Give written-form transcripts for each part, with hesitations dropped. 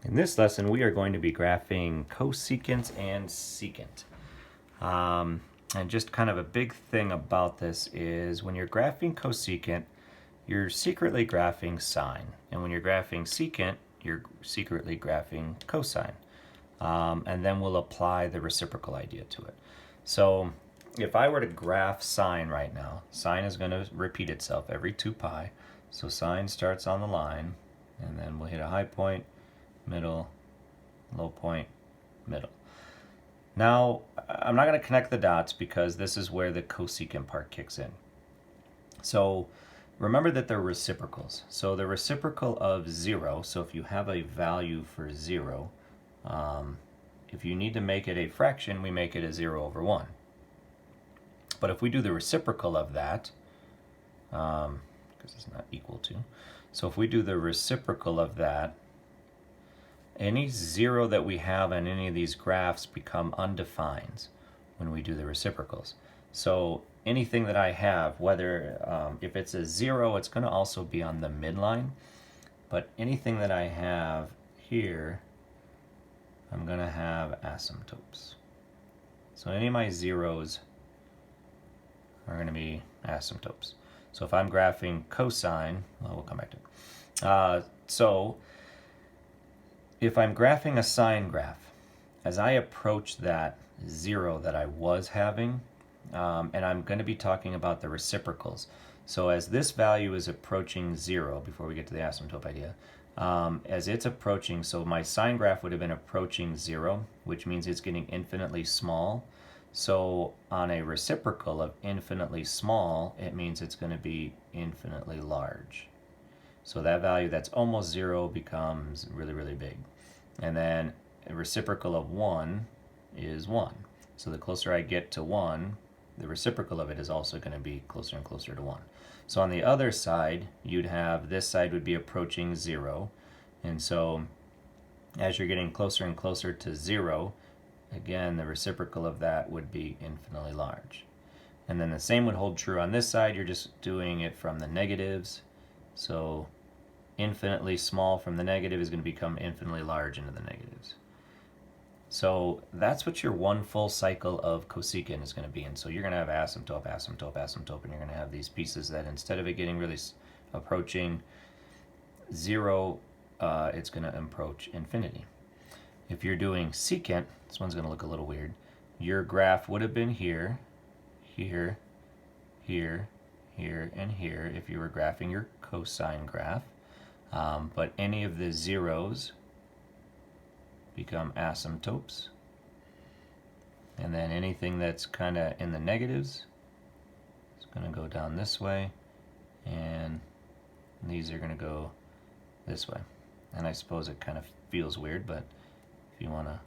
In this lesson, we are going to be graphing cosecant and secant. And just kind of a big thing about this is when you're graphing cosecant, you're secretly graphing sine. And when you're graphing secant, you're secretly graphing cosine. And then we'll apply the reciprocal idea to it. So if I were to graph sine right now, sine is going to repeat itself every 2 pi. So sine starts on the line, and then we'll hit a high point, middle, low point, middle. Now, I'm not going to connect the dots because this is where the cosecant part kicks in. So remember that they're reciprocals. So the reciprocal of 0, so if you have a value for 0, if you need to make it a fraction, we make it a 0 over 1. But if we do the reciprocal of that, because it's not equal to, so if we do the reciprocal of that, any 0 that we have on any of these graphs become undefined when we do the reciprocals. So anything that I have, whether if it's a 0, it's going to also be on the midline. But anything that I have here, I'm going to have asymptotes. So any of my zeros are going to be asymptotes. So if I'm graphing cosine, well, we'll come back to it. So if I'm graphing a sine graph, as I approach that 0 that I was having, and I'm going to be talking about the reciprocals. So as this value is approaching 0, before we get to the asymptote idea, as it's approaching, so my sine graph would have been approaching 0, which means it's getting infinitely small. So on a reciprocal of infinitely small, it means it's going to be infinitely large. So that value that's almost 0 becomes really, really big. And then a reciprocal of 1 is 1. So the closer I get to 1, the reciprocal of it is also going to be closer and closer to 1. So on the other side, you'd have this side would be approaching 0. And so as you're getting closer and closer to 0, again, the reciprocal of that would be infinitely large. And then the same would hold true on this side. You're just doing it from the negatives. So infinitely small from the negative is going to become infinitely large into the negatives. So that's what your one full cycle of cosecant is going to be. And so you're going to have asymptote, asymptote, asymptote, and you're going to have these pieces that instead of it getting really approaching 0, it's going to approach infinity. If you're doing secant, this one's going to look a little weird. Your graph would have been here, here, here, here, and here if you were graphing your cosine graph. But any of the zeros become asymptotes. And then anything that's kind of in the negatives is going to go down this way. And these are going to go this way. And I suppose it kind of feels weird, but if you want to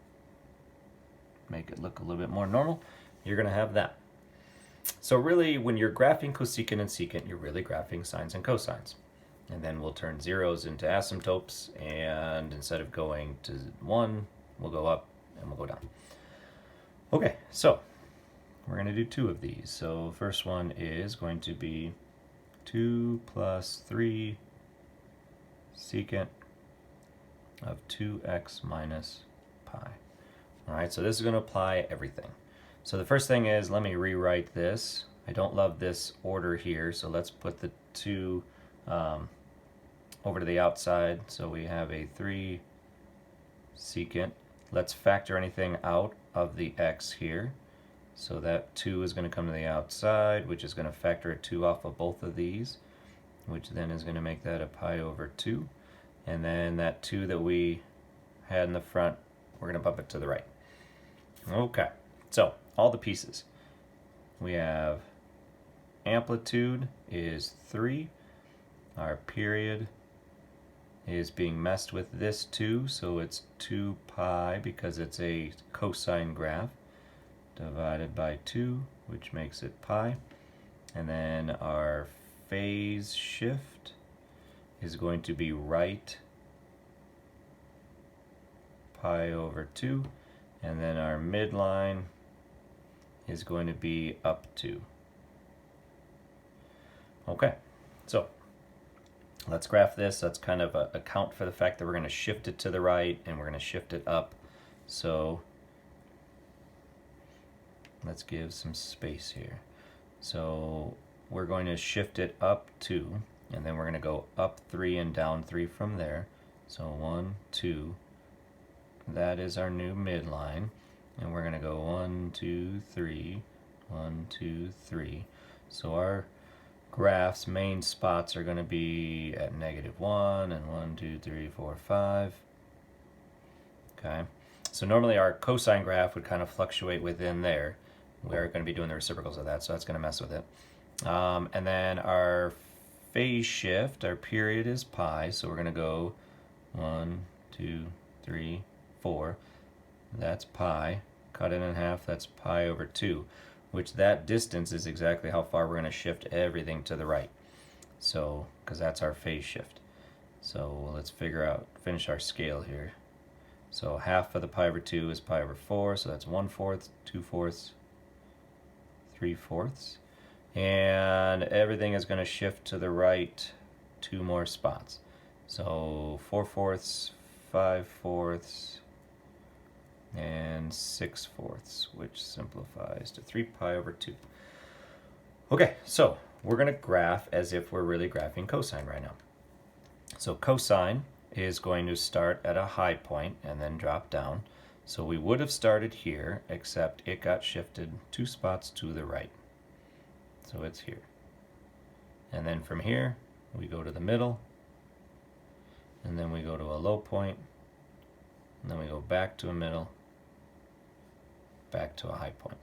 make it look a little bit more normal, you're going to have that. So really, when you're graphing cosecant and secant, you're really graphing sines and cosines. And then we'll turn zeros into asymptotes, and instead of going to 1, we'll go up and we'll go down. Okay, so we're going to do 2 of these. So first one is going to be 2 plus 3 secant of 2x minus pi. All right, so this is going to apply everything. So the first thing is, let me rewrite this. I don't love this order here, so let's put the 2 over to the outside. So we have a 3 secant. Let's factor anything out of the x here. So that 2 is going to come to the outside, which is going to factor a 2 off of both of these, which then is going to make that a pi over 2. And then that 2 that we had in the front, we're going to bump it to the right. Okay, so all the pieces. We have amplitude is 3. Our period is being messed with this 2, so it's 2 pi because it's a cosine graph divided by 2, which makes it pi. And then our phase shift is going to be right pi over 2, and then our midline is going to be up 2. Okay, so let's graph this. Let's kind of account for the fact that we're going to shift it to the right and we're going to shift it up. So let's give some space here. So we're going to shift it up 2, and then we're going to go up 3 and down 3 from there. So 1, 2, that is our new midline. And we're going to go 1, 2, 3, 1, 2, 3. So our graph's main spots are going to be at -1 and 1, 2, 3, 4, 5. Okay, so normally our cosine graph would kind of fluctuate within there. We're going to be doing the reciprocals of that, so that's going to mess with it. And then our phase shift, our period is pi, so we're going to go 1, 2, 3, 4. That's pi. Cut it in half, that's pi over 2. Which that distance is exactly how far we're going to shift everything to the right. So, because that's our phase shift. So let's finish our scale here. So half of the pi over 2 is pi over 4, so that's 1/4, 2/4, 3/4. And everything is going to shift to the right 2 more spots. So 4/4, 5/4, and 6/4, which simplifies to 3 pi over 2. Okay, so we're going to graph as if we're really graphing cosine right now. So cosine is going to start at a high point and then drop down. So we would have started here, except it got shifted 2 spots to the right. So it's here. And then from here, we go to the middle, and then we go to a low point, and then we go back to a middle, back to a high point.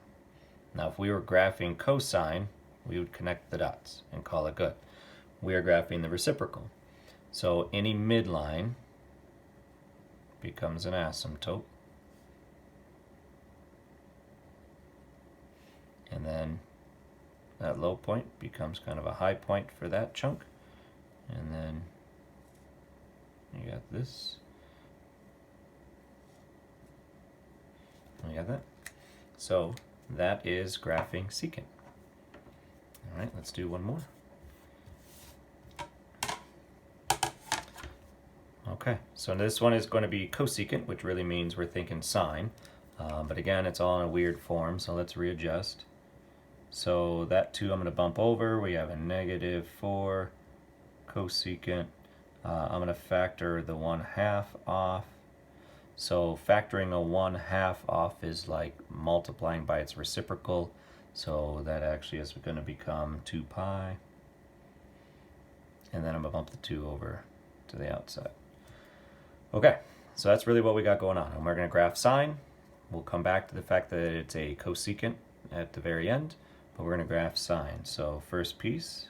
Now if we were graphing cosine, we would connect the dots and call it good. We are graphing the reciprocal. So any midline becomes an asymptote. And then that low point becomes kind of a high point for that chunk. And then you got this. You got that? So that is graphing secant. All right, let's do one more. Okay, so this one is going to be cosecant, which really means we're thinking sine. But again, it's all in a weird form, so let's readjust. So that 2 I'm going to bump over. We have a -4 cosecant. I'm going to factor the 1/2 off. So factoring a 1/2 off is like multiplying by its reciprocal. So that actually is going to become 2 pi. And then I'm going to bump the 2 over to the outside. Okay, so that's really what we got going on. And we're going to graph sine. We'll come back to the fact that it's a cosecant at the very end, but we're going to graph sine. So first piece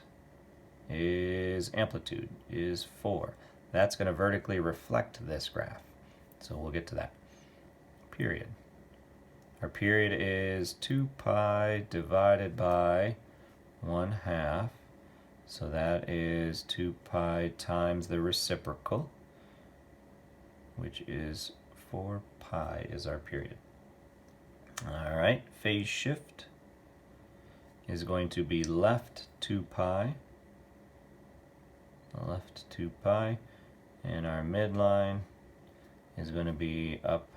is amplitude, is 4. That's going to vertically reflect this graph. So we'll get to that. Period. Our period is 2 pi divided by 1/2. So that is 2 pi times the reciprocal, which is 4 pi is our period. All right, phase shift is going to be left 2 pi, left 2 pi, and our midline is going to be up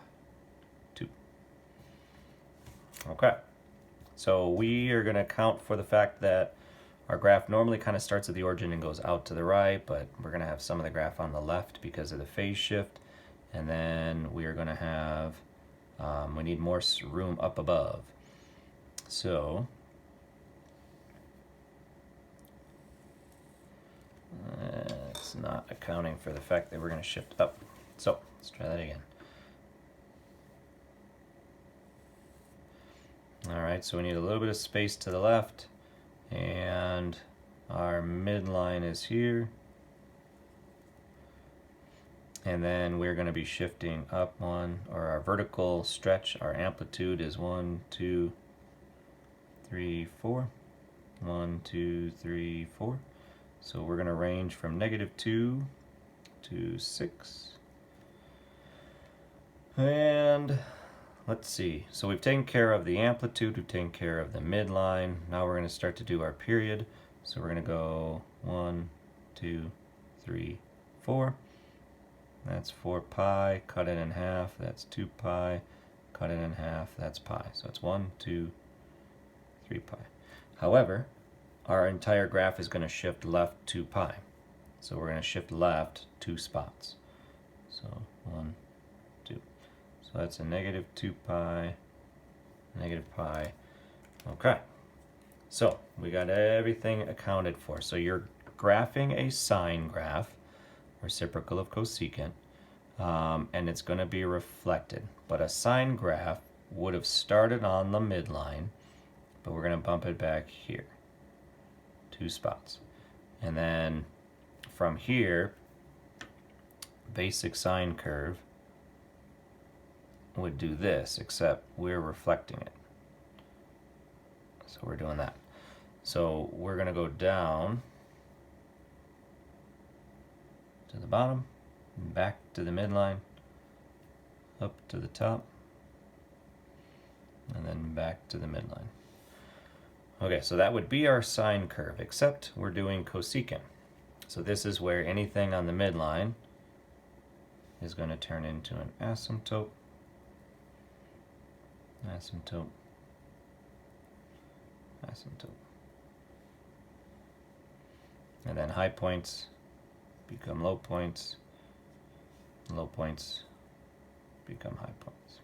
2. Okay, so we are going to account for the fact that our graph normally kind of starts at the origin and goes out to the right, but we're going to have some of the graph on the left because of the phase shift. And then we are going to have, we need more room up above. So, it's not accounting for the fact that we're going to shift up. So, let's try that again. All right, so we need a little bit of space to the left, and our midline is here. And then we're going to be shifting up 1, or our vertical stretch, our amplitude is 1, 2, 3, 4. 1, 2, 3, 4. So we're going to range from -2 to 6. And let's see. So we've taken care of the amplitude, we've taken care of the midline. Now we're going to start to do our period. So we're going to go 1, 2, 3, 4. That's 4 pi, cut it in half, that's 2 pi, cut it in half, that's pi. So it's 1, 2, 3 pi. However, our entire graph is going to shift left 2 pi. So we're going to shift left 2 spots. So 1, 2. So that's a negative 2 pi, negative pi. Okay. So we got everything accounted for. So you're graphing a sine graph, reciprocal of cosecant, and it's going to be reflected. But a sine graph would have started on the midline, but we're going to bump it back here, 2 spots. And then from here, basic sine curve would do this, except we're reflecting it. So we're doing that. So we're going to go down to the bottom, back to the midline, up to the top, and then back to the midline. Okay, so that would be our sine curve, except we're doing cosecant. So this is where anything on the midline is going to turn into an asymptote, asymptote, asymptote. And then high points become low points become high points.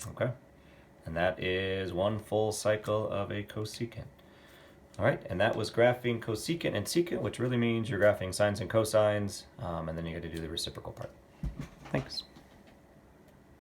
Okay, and that is one full cycle of a cosecant. All right, and that was graphing cosecant and secant, which really means you're graphing sines and cosines, and then you got to do the reciprocal part. Thanks.